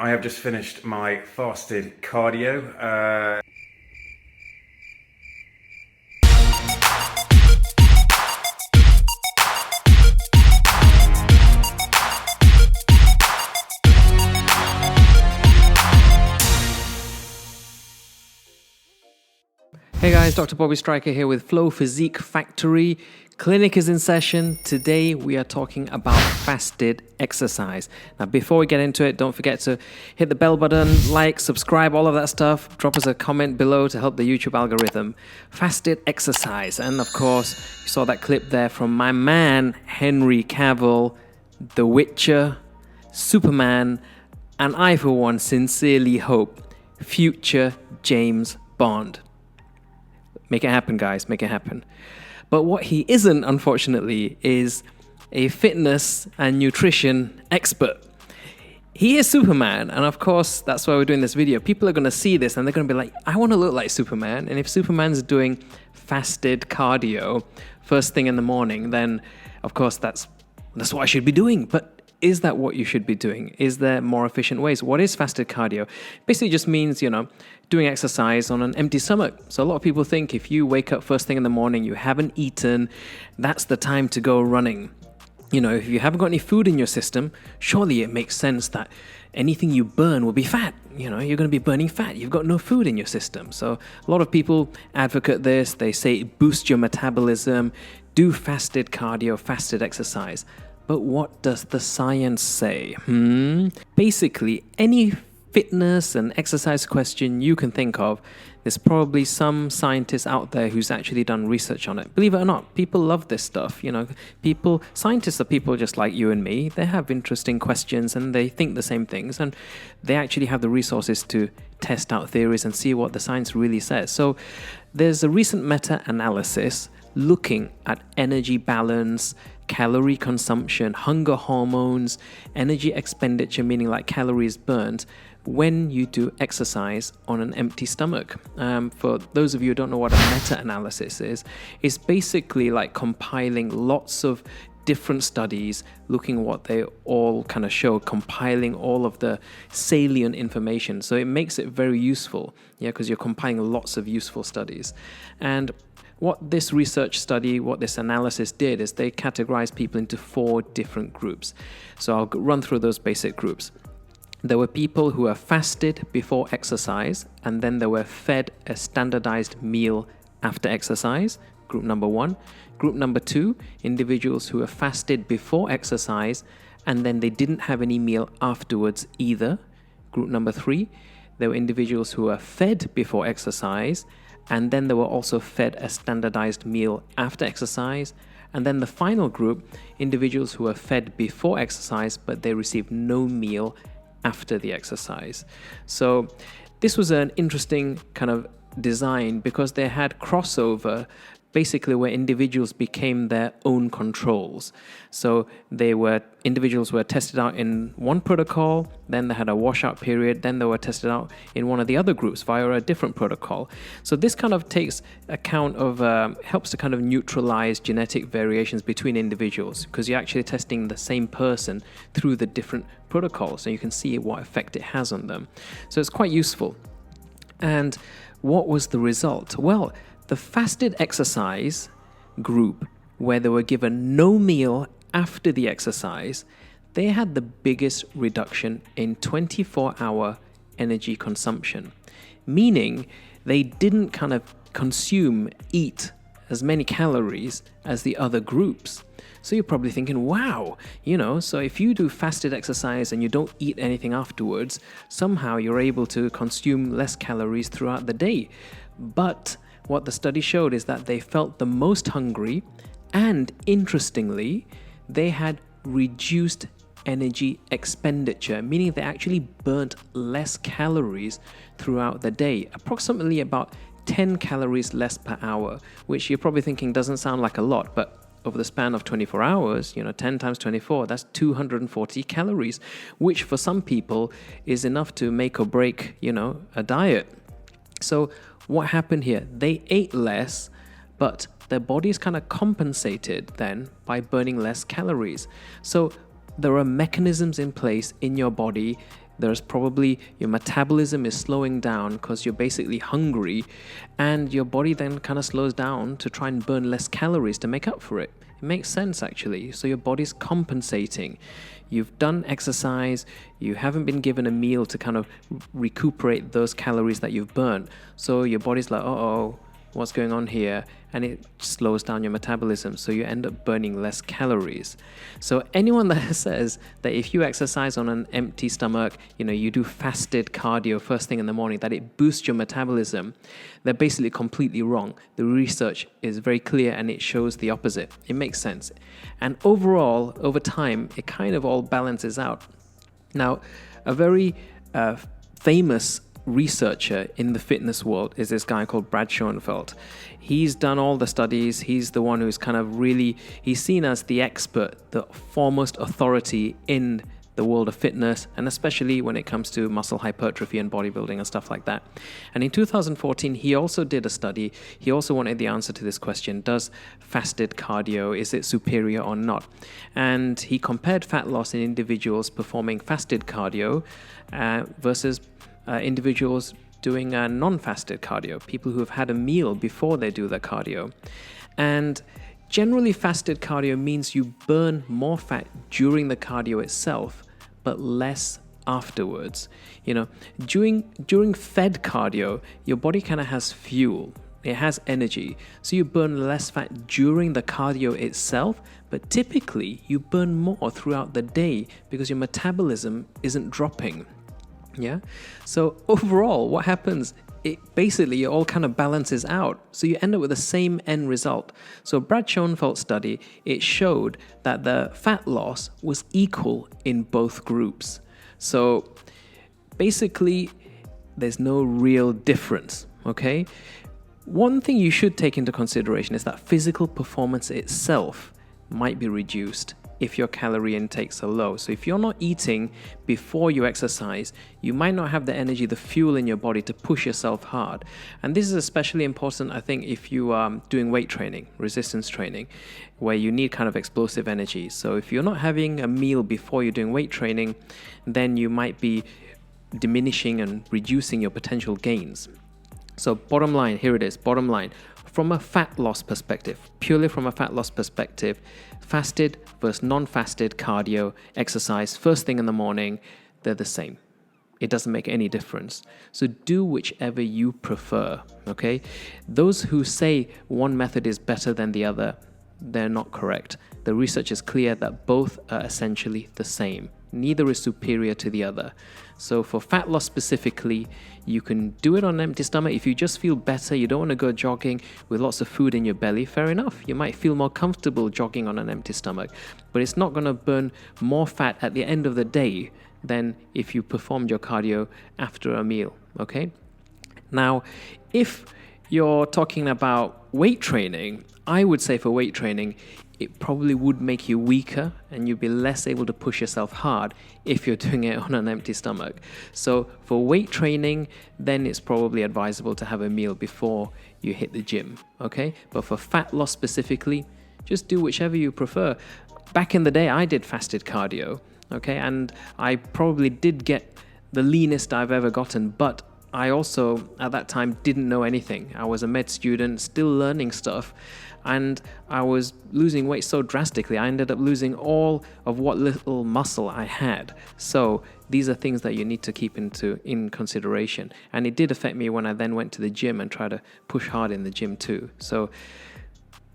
I have just finished my fasted cardio. Hey guys, Dr. Bobby Striker here with Flow Physique Factory. Clinic is in session. Today we are talking about fasted exercise. Now before we get into it, don't forget to hit the bell button, like, subscribe, all of that stuff. Drop us a comment below to help the YouTube algorithm. Fasted exercise. And of course, you saw that clip there from my man, Henry Cavill, The Witcher, Superman, and I for one sincerely hope future James Bond. Make it happen, guys. Make it happen. But what he isn't, unfortunately, is a fitness and nutrition expert. He is Superman, and of course, that's why we're doing this video. People are going to see this, and they're going to be like, I want to look like Superman. And if Superman's doing fasted cardio first thing in the morning, then, of course, that's what I should be doing. But is that what you should be doing? Is there more efficient ways? What is fasted cardio? Basically just means, doing exercise on an empty stomach. So a lot of people think if you wake up first thing in the morning, you haven't eaten, that's the time to go running. If you haven't got any food in your system, surely it makes sense that anything you burn will be fat. You're going to be burning fat. You've got no food in your system. So a lot of people advocate this. They say it boosts your metabolism, do fasted cardio, fasted exercise. But what does the science say? Basically, any fitness and exercise question you can think of, there's probably some scientist out there who's actually done research on it. Believe it or not, people love this stuff. Scientists are people just like you and me. They have interesting questions and they think the same things, and they actually have the resources to test out theories and see what the science really says. So there's a recent meta-analysis looking at energy balance, calorie consumption, hunger hormones, energy expenditure, meaning like calories burned, when you do exercise on an empty stomach. For those of you who don't know what a meta-analysis is, it's basically like compiling lots of different studies, looking at what they all kind of show, compiling all of the salient information. So it makes it very useful, because you're compiling lots of useful studies. And what this research study, what this analysis did is they categorized people into 4 different groups. So I'll run through those basic groups. There were people who were fasted before exercise, and then they were fed a standardized meal after exercise, group number 1. Group number 2, individuals who were fasted before exercise, and then they didn't have any meal afterwards either. Group number 3, there were individuals who were fed before exercise, and then they were also fed a standardized meal after exercise. And then the final group, individuals who were fed before exercise, but they received no meal after the exercise. So this was an interesting kind of design because they had crossover, basically where individuals became their own controls. So individuals were tested out in one protocol, then they had a washout period, then they were tested out in one of the other groups via a different protocol. So this kind of takes account of, helps to kind of neutralize genetic variations between individuals, because you're actually testing the same person through the different protocols, so you can see what effect it has on them. So it's quite useful. And what was the result? Well, the fasted exercise group, where they were given no meal after the exercise, they had the biggest reduction in 24-hour energy consumption, meaning they didn't kind of eat as many calories as the other groups. So you're probably thinking, wow, so if you do fasted exercise and you don't eat anything afterwards, somehow you're able to consume less calories throughout the day. But what the study showed is that they felt the most hungry, and interestingly, they had reduced energy expenditure, meaning they actually burnt less calories throughout the day, approximately about 10 calories less per hour, which you're probably thinking doesn't sound like a lot, but over the span of 24 hours, 10 times 24, that's 240 calories, which for some people is enough to make or break, a diet. So what happened here? They ate less, but their bodies kind of compensated then by burning less calories. So there are mechanisms in place in your body there's probably your metabolism is slowing down because you're basically hungry, and your body then kind of slows down to try and burn less calories to make up for it. It makes sense actually. So your body's compensating. You've done exercise, you haven't been given a meal to kind of recuperate those calories that you've burnt. So your body's like, uh-oh, what's going on here? And it slows down your metabolism, so you end up burning less calories. So anyone that says that if you exercise on an empty stomach, you do fasted cardio first thing in the morning, that it boosts your metabolism, they're basically completely wrong. The research is very clear and it shows the opposite. It makes sense. And overall, over time, it kind of all balances out. Now, a very famous researcher in the fitness world is this guy called Brad Schoenfeld. He's done all the studies. He's the one who's kind of he's seen as the expert, the foremost authority in the world of fitness, and especially when it comes to muscle hypertrophy and bodybuilding and stuff like that. And in 2014, he also did a study. He also wanted the answer to this question: does fasted cardio, is it superior or not? And he compared fat loss in individuals performing fasted cardio versus individuals doing non-fasted cardio, people who have had a meal before they do their cardio. And generally, fasted cardio means you burn more fat during the cardio itself, but less afterwards. During fed cardio, your body kind of has fuel. It has energy. So you burn less fat during the cardio itself, but typically you burn more throughout the day because your metabolism isn't dropping. Yeah. So overall, what happens? It all kind of balances out. So you end up with the same end result. So Brad Schoenfeld's study, it showed that the fat loss was equal in both groups. So basically, there's no real difference. Okay. One thing you should take into consideration is that physical performance itself might be reduced if your calorie intakes are low. So if you're not eating before you exercise, you might not have the energy, the fuel in your body to push yourself hard. And this is especially important, I think, if you are doing weight training, resistance training, where you need kind of explosive energy. So if you're not having a meal before you're doing weight training, then you might be diminishing and reducing your potential gains. So bottom line, here it is, bottom line. From a fat loss perspective, purely from a fat loss perspective, fasted versus non-fasted cardio exercise first thing in the morning, they're the same. It doesn't make any difference. So do whichever you prefer, okay? Those who say one method is better than the other, they're not correct. The research is clear that both are essentially the same. Neither is superior to the other. So for fat loss specifically, you can do it on an empty stomach. If you just feel better, you don't want to go jogging with lots of food in your belly, fair enough. You might feel more comfortable jogging on an empty stomach, but it's not going to burn more fat at the end of the day than if you performed your cardio after a meal, okay? Now, if you're talking about weight training, I would say for weight training, it probably would make you weaker and you'd be less able to push yourself hard if you're doing it on an empty stomach. So for weight training, then it's probably advisable to have a meal before you hit the gym, okay? But for fat loss specifically, just do whichever you prefer. Back in the day, I did fasted cardio, okay? And I probably did get the leanest I've ever gotten, but I also, at that time, didn't know anything. I was a med student, still learning stuff, and I was losing weight so drastically, I ended up losing all of what little muscle I had. So these are things that you need to keep in consideration. And it did affect me when I then went to the gym and tried to push hard in the gym too. So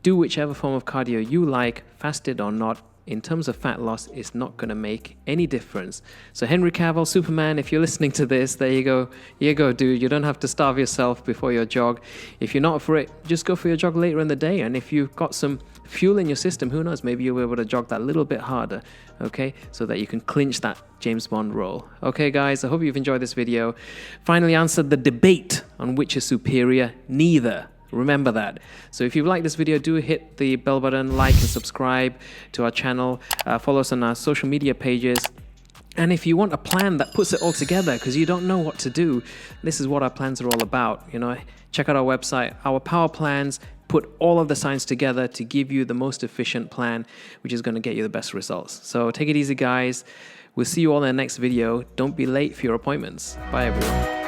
do whichever form of cardio you like, fasted or not. In terms of fat loss, it's not going to make any difference. So Henry Cavill, Superman, if you're listening to this, there you go. Here you go, dude. You don't have to starve yourself before your jog. If you're not for it, just go for your jog later in the day. And if you've got some fuel in your system, who knows, maybe you'll be able to jog that little bit harder, okay? So that you can clinch that James Bond role. Okay, guys, I hope you've enjoyed this video. Finally answered the debate on which is superior. Neither. Remember that. So if you like this video, do hit the bell button, like and subscribe to our channel, follow us on our social media pages. And if you want a plan that puts it all together because you don't know what to do, this is what our plans are all about. Check out our website. Our power plans put all of the science together to give you the most efficient plan, which is going to get you the best results. So take it easy, guys. We'll see you all in the next video. Don't be late for your appointments. Bye, everyone.